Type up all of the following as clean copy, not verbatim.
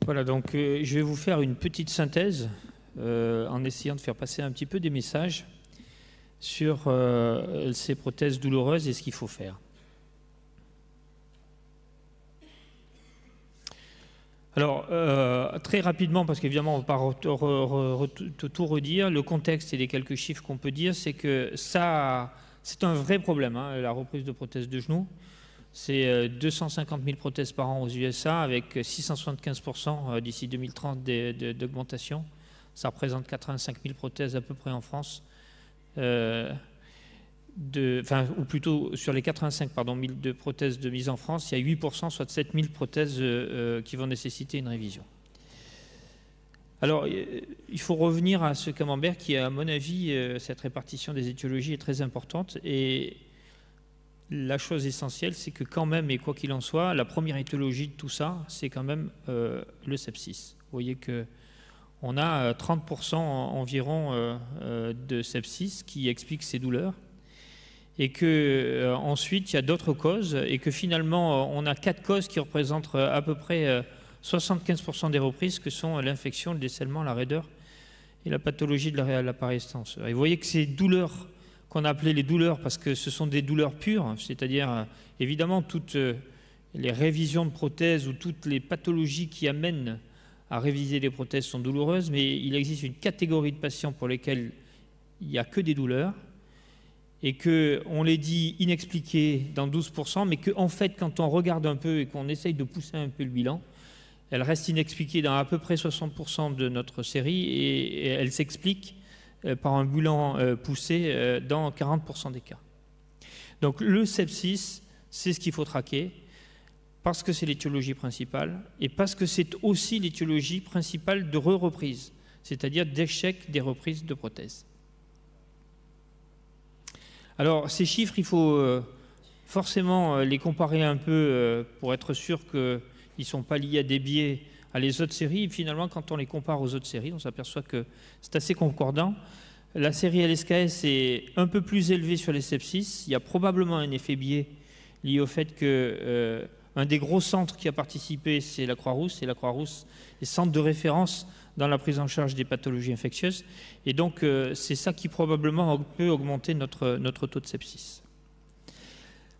Voilà, donc je vais vous faire une petite synthèse en essayant de faire passer un petit peu des messages sur ces prothèses douloureuses et ce qu'il faut faire. Alors, très rapidement, parce qu'évidemment, on ne va pas tout redire, le contexte et les quelques chiffres qu'on peut dire, c'est que ça, c'est un vrai problème, hein, la reprise de prothèses de genoux. C'est 250 000 prothèses par an aux USA, avec 675% d'ici 2030 d'augmentation. Ça représente 85 000 prothèses à peu près en France. Ou plutôt sur les 85 000 de prothèses de mise en France, il y a 8%, soit 7 000 prothèses qui vont nécessiter une révision. Alors, il faut revenir à ce camembert qui, à mon avis, cette répartition des étiologies est très importante. Et la chose essentielle, c'est que quand même, et quoi qu'il en soit, la première étiologie de tout ça, c'est quand même le sepsis. Vous voyez qu'on a 30% environ de sepsis qui explique ces douleurs. Et qu'ensuite, il y a d'autres causes, et que finalement, on a 4 causes qui représentent à peu près 75% des reprises, que sont l'infection, le décèlement, la raideur et la pathologie de l'appareil extenseur. Et vous voyez que ces douleurs, qu'on a appelées les douleurs, parce que ce sont des douleurs pures, c'est-à-dire, évidemment, toutes les révisions de prothèses ou toutes les pathologies qui amènent à réviser les prothèses sont douloureuses, mais il existe une catégorie de patients pour lesquels il n'y a que des douleurs, et qu'on les dit inexpliquées dans 12%, mais qu'en fait, quand on regarde un peu et qu'on essaye de pousser un peu le bilan, elles restent inexpliquées dans à peu près 60% de notre série, et elles s'expliquent par un bilan poussé dans 40% des cas. Donc le sepsis, c'est ce qu'il faut traquer, parce que c'est l'étiologie principale, et parce que c'est aussi l'étiologie principale de reprise, c'est-à-dire d'échec des reprises de prothèses. Alors, ces chiffres, il faut forcément les comparer un peu pour être sûr qu'ils ne sont pas liés à des biais à les autres séries. Et finalement, quand on les compare aux autres séries, on s'aperçoit que c'est assez concordant. La série LSKS est un peu plus élevée sur les sepsis. Il y a probablement un effet biais lié au fait qu'un des gros centres qui a participé, c'est la Croix-Rousse. Et la Croix-Rousse est centre de référence dans la prise en charge des pathologies infectieuses. Et donc, c'est ça qui probablement peut augmenter notre taux de sepsis.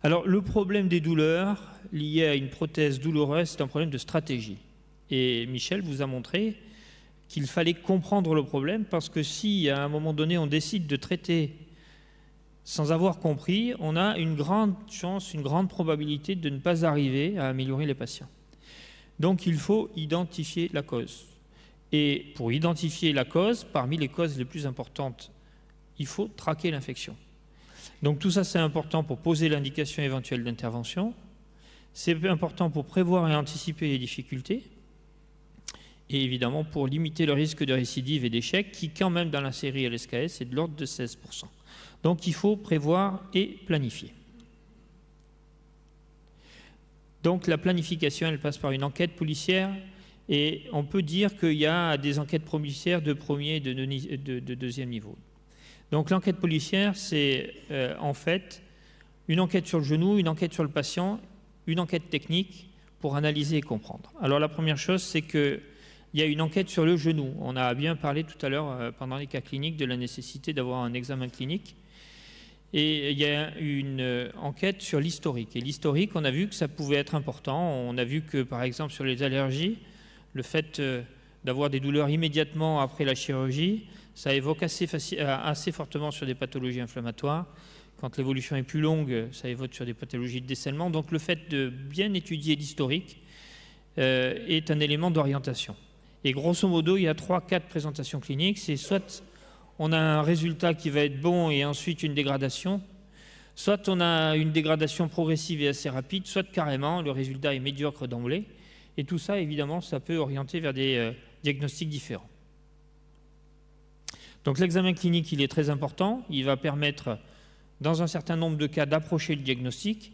Alors, le problème des douleurs liées à une prothèse douloureuse, c'est un problème de stratégie. Et Michel vous a montré qu'il fallait comprendre le problème, parce que si, à un moment donné, on décide de traiter sans avoir compris, on a une grande chance, une grande probabilité de ne pas arriver à améliorer les patients. Donc, il faut identifier la cause. Et pour identifier la cause, parmi les causes les plus importantes, il faut traquer l'infection. Donc tout ça, c'est important pour poser l'indication éventuelle d'intervention. C'est important pour prévoir et anticiper les difficultés. Et évidemment, pour limiter le risque de récidive et d'échec, qui quand même dans la série LSKS est de l'ordre de 16%. Donc il faut prévoir et planifier. Donc la planification, elle passe par une enquête policière. Et on peut dire qu'il y a des enquêtes policières de premier et de deuxième niveau. Donc l'enquête policière, c'est en fait une enquête sur le genou, une enquête sur le patient, une enquête technique pour analyser et comprendre. Alors la première chose, c'est qu'il y a une enquête sur le genou. On a bien parlé tout à l'heure, pendant les cas cliniques, de la nécessité d'avoir un examen clinique. Et il y a une enquête sur l'historique. Et l'historique, on a vu que ça pouvait être important. On a vu que, par exemple, sur les allergies, le fait d'avoir des douleurs immédiatement après la chirurgie, ça évoque assez fortement sur des pathologies inflammatoires. Quand l'évolution est plus longue, ça évoque sur des pathologies de décèlement. Donc le fait de bien étudier l'historique est un élément d'orientation. Et grosso modo, il y a 3-4 présentations cliniques. C'est soit on a un résultat qui va être bon et ensuite une dégradation, soit on a une dégradation progressive et assez rapide, soit carrément le résultat est médiocre d'emblée. Et tout ça, évidemment, ça peut orienter vers des diagnostics différents. Donc l'examen clinique, il est très important. Il va permettre, dans un certain nombre de cas, d'approcher le diagnostic.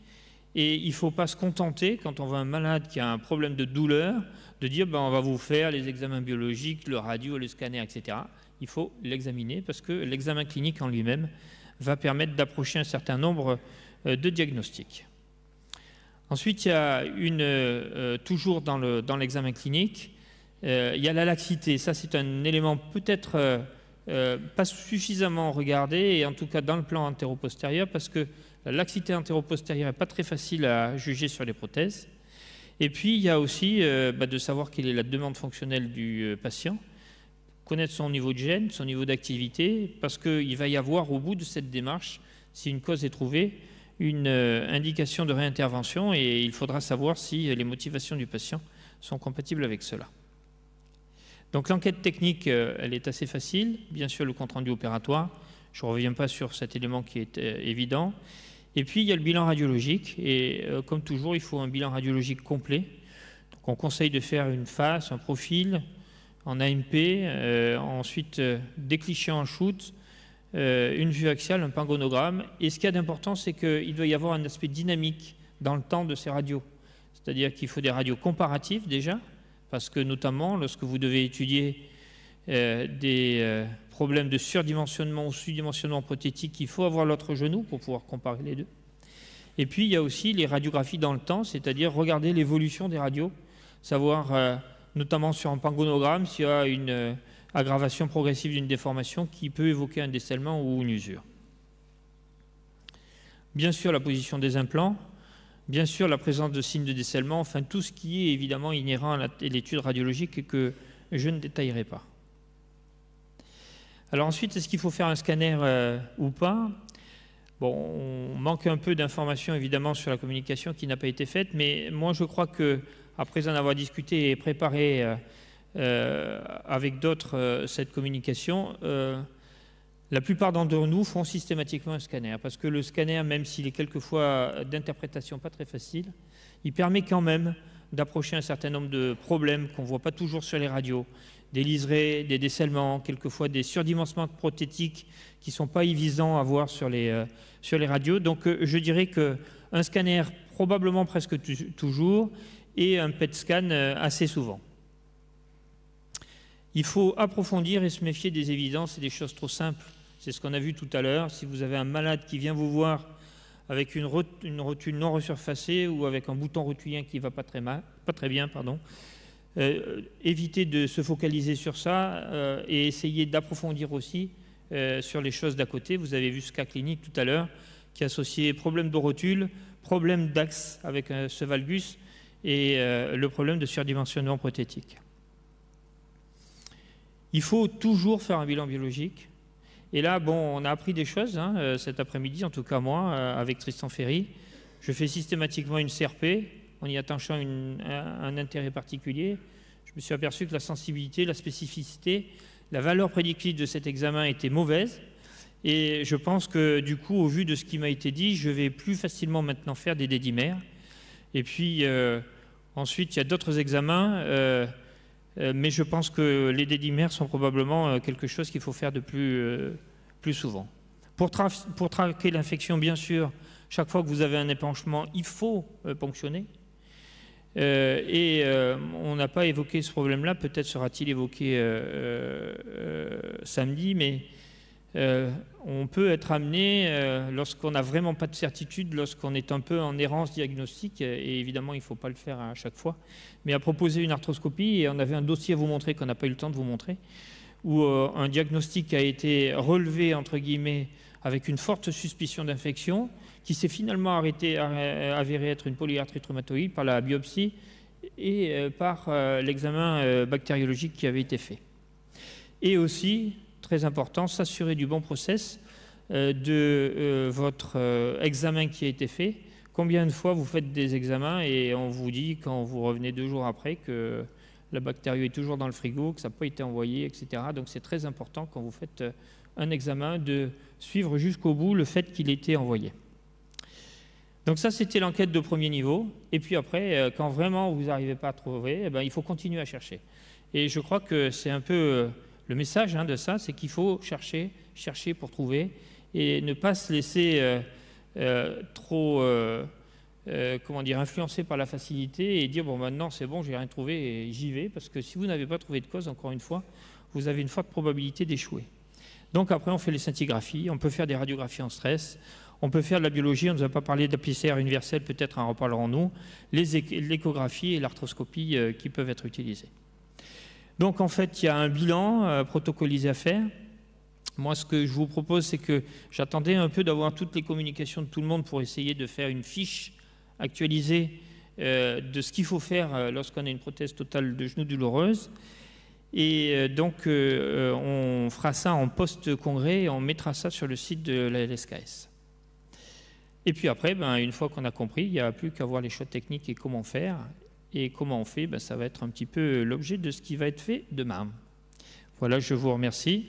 Et il ne faut pas se contenter, quand on voit un malade qui a un problème de douleur, de dire on va vous faire les examens biologiques, le radio, le scanner, etc. Il faut l'examiner, parce que l'examen clinique en lui-même va permettre d'approcher un certain nombre de diagnostics. Ensuite, il y a toujours dans l'examen clinique, Il y a la laxité, ça c'est un élément peut-être pas suffisamment regardé, et en tout cas dans le plan antéro-postérieur, parce que la laxité antéro-postérieure n'est pas très facile à juger sur les prothèses. Et puis il y a aussi de savoir quelle est la demande fonctionnelle du patient, connaître son niveau de gêne, son niveau d'activité, parce qu'il va y avoir au bout de cette démarche, si une cause est trouvée, une indication de réintervention, et il faudra savoir si les motivations du patient sont compatibles avec cela. Donc l'enquête technique, elle est assez facile. Bien sûr, le compte-rendu opératoire. Je ne reviens pas sur cet élément qui est évident. Et puis, il y a le bilan radiologique. Et comme toujours, il faut un bilan radiologique complet. Donc, on conseille de faire une face, un profil en AMP, ensuite des clichés en shoot, une vue axiale, un pangonogramme. Et ce qu'il y a d'important, c'est qu'il doit y avoir un aspect dynamique dans le temps de ces radios. C'est-à-dire qu'il faut des radios comparatives déjà, parce que notamment, lorsque vous devez étudier des problèmes de surdimensionnement ou sous-dimensionnement prothétique, il faut avoir l'autre genou pour pouvoir comparer les deux. Et puis, il y a aussi les radiographies dans le temps, c'est-à-dire regarder l'évolution des radios, savoir, notamment sur un pangonogramme, s'il y a une aggravation progressive d'une déformation qui peut évoquer un décèlement ou une usure. Bien sûr, la position des implants. Bien sûr, la présence de signes de décèlement, enfin tout ce qui est évidemment inhérent à l'étude radiologique et que je ne détaillerai pas. Alors ensuite, est-ce qu'il faut faire un scanner ou pas? Bon, on manque un peu d'informations évidemment sur la communication qui n'a pas été faite, mais moi je crois que après en avoir discuté et préparé avec d'autres cette communication, la plupart d'entre nous font systématiquement un scanner, parce que le scanner, même s'il est quelquefois d'interprétation pas très facile, il permet quand même d'approcher un certain nombre de problèmes qu'on ne voit pas toujours sur les radios, des liserés, des décèlements, quelquefois des surdimensionnements prothétiques qui ne sont pas évidents à voir sur les radios. Donc je dirais qu'un scanner probablement presque toujours et un PET scan assez souvent. Il faut approfondir et se méfier des évidences et des choses trop simples. C'est ce qu'on a vu tout à l'heure. Si vous avez un malade qui vient vous voir avec une rotule non resurfacée ou avec un bouton rotulien qui ne va pas très bien, évitez de se focaliser sur ça et essayez d'approfondir aussi sur les choses d'à côté. Vous avez vu ce cas clinique tout à l'heure qui associait problème de rotule, problème d'axe avec ce valgus et le problème de surdimensionnement prothétique. Il faut toujours faire un bilan biologique. Et là, bon, on a appris des choses cet après-midi, en tout cas moi, avec Tristan Ferry. Je fais systématiquement une CRP en y attachant un intérêt particulier. Je me suis aperçu que la sensibilité, la spécificité, la valeur prédictive de cet examen était mauvaise. Et je pense que du coup, au vu de ce qui m'a été dit, je vais plus facilement maintenant faire des dédimères. Et puis ensuite, il y a d'autres examens. Mais je pense que les dédimères sont probablement quelque chose qu'il faut faire de plus souvent. Pour traquer l'infection, bien sûr, chaque fois que vous avez un épanchement, il faut ponctionner. On n'a pas évoqué ce problème-là, peut-être sera-t-il évoqué samedi, mais on peut être amené, lorsqu'on n'a vraiment pas de certitude, lorsqu'on est un peu en errance diagnostique, et évidemment il ne faut pas le faire à chaque fois, mais à proposer une arthroscopie, et on avait un dossier à vous montrer qu'on n'a pas eu le temps de vous montrer, où un diagnostic a été relevé, entre guillemets, avec une forte suspicion d'infection, qui s'est finalement avéré être une polyarthrite rhumatoïde par la biopsie et par l'examen bactériologique qui avait été fait. Et aussi, très important, s'assurer du bon process de votre examen qui a été fait. Combien de fois vous faites des examens et on vous dit, quand vous revenez 2 jours après, que la bactérie est toujours dans le frigo, que ça n'a pas été envoyé, etc. Donc c'est très important, quand vous faites un examen, de suivre jusqu'au bout le fait qu'il ait été envoyé. Donc ça, c'était l'enquête de premier niveau. Et puis après, quand vraiment vous n'arrivez pas à trouver, eh ben, il faut continuer à chercher. Et je crois que c'est un peu le message de ça, c'est qu'il faut chercher pour trouver et ne pas se laisser trop influencer par la facilité et dire bon maintenant c'est bon, j'ai rien trouvé et j'y vais, parce que si vous n'avez pas trouvé de cause, encore une fois, vous avez une forte probabilité d'échouer. Donc après on fait les scintigraphies, on peut faire des radiographies en stress, on peut faire de la biologie, on ne nous a pas parlé de la PCR universelle, peut-être en reparlerons-nous, l'échographie et l'arthroscopie qui peuvent être utilisées. Donc en fait, il y a un bilan protocolisé à faire. Moi, ce que je vous propose, c'est que j'attendais un peu d'avoir toutes les communications de tout le monde pour essayer de faire une fiche actualisée de ce qu'il faut faire lorsqu'on a une prothèse totale de genou douloureuse. Et donc, on fera ça en post-congrès et on mettra ça sur le site de la LSKS. Et puis après, une fois qu'on a compris, il n'y a plus qu'à voir les choix techniques et comment faire. Et comment on fait, ça va être un petit peu l'objet de ce qui va être fait demain. Voilà, je vous remercie.